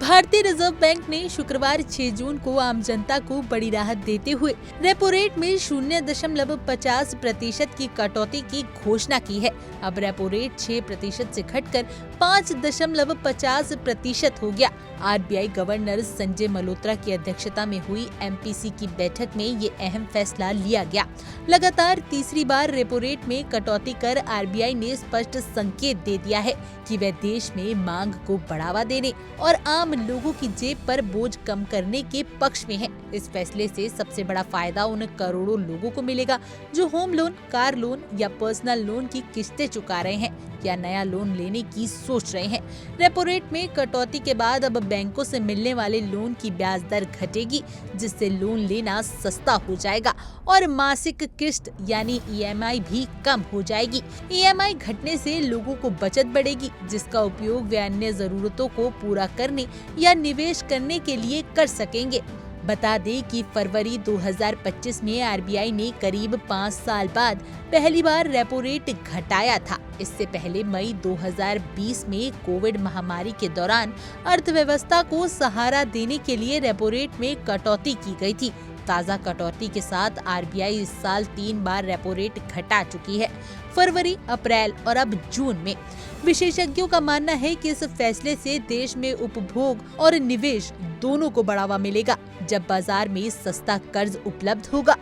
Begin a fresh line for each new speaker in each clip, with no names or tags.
भारतीय reserve bank ने शुक्रवार 6 जून को आम जनता को बड़ी राहत देते हुए रेपो रेट में 0.50% की कटौती की घोषणा की है। अब रेपो रेट 6% से घटकर 5.50% हो गया। आरबीआई गवर्नर संजय मल्होत्रा की अध्यक्षता में हुई एमपीसी की बैठक में ये अहम फैसला लिया गया। लगातार तीसरी बार रेपो रेट में कटौती कर आरबीआई ने स्पष्ट संकेत दे दिया है कि वह देश में मांग को बढ़ावा देने और आम लोगों की जेब पर बोझ कम करने के पक्ष में है। इस फैसले से सबसे बड़ा फायदा उन करोड़ों लोगों को मिलेगा जो होम लोन, कार लोन या पर्सनल लोन की किस्तें चुका रहे हैं या नया लोन लेने की सोच रहे हैं। रेपो रेट में कटौती के बाद अब बैंकों से मिलने वाले लोन की ब्याज दर घटेगी, जिससे लोन लेना सस्ता हो जाएगा और मासिक किस्त यानी ईएमआई भी कम हो जाएगी। ईएमआई घटने से लोगों को बचत बढ़ेगी, जिसका उपयोग वे अन्य जरूरतों को पूरा करने या निवेश करने के लिए कर सकेंगे। बता दें कि फरवरी 2025 में आरबीआई ने करीब 5 साल बाद पहली बार रेपो रेट घटाया था। इससे पहले मई 2020 में कोविड महामारी के दौरान अर्थव्यवस्था को सहारा देने के लिए रेपो रेट में कटौती की गई थी। ताज़ा कटौती के साथ आरबीआई इस साल 3 बार रेपो रेट घटा चुकी है, फरवरी, अप्रैल और अब जून में। विशेषज्ञों का मानना है कि इस फैसले से देश में उपभोग और निवेश दोनों को बढ़ावा मिलेगा। जब बाजार में सस्ता कर्ज उपलब्ध होगा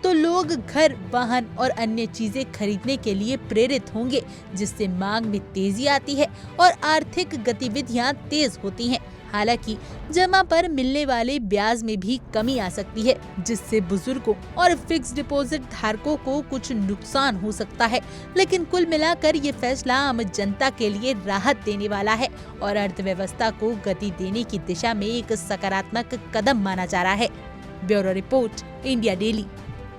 तो लोग घर, वाहन और अन्य चीजें खरीदने के लिए प्रेरित होंगे, जिससे मांग में तेजी आती है और आर्थिक गतिविधियां तेज होती हैं। हालांकि जमा पर मिलने वाले ब्याज में भी कमी आ सकती है, जिससे बुजुर्गों और फिक्स डिपॉजिट धारकों को कुछ नुकसान हो सकता है। लेकिन कुल मिलाकर ये फैसला आम जनता के लिए राहत देने वाला है और अर्थव्यवस्था को गति देने की दिशा में एक सकारात्मक कदम माना जा रहा है। Bureau report, India daily.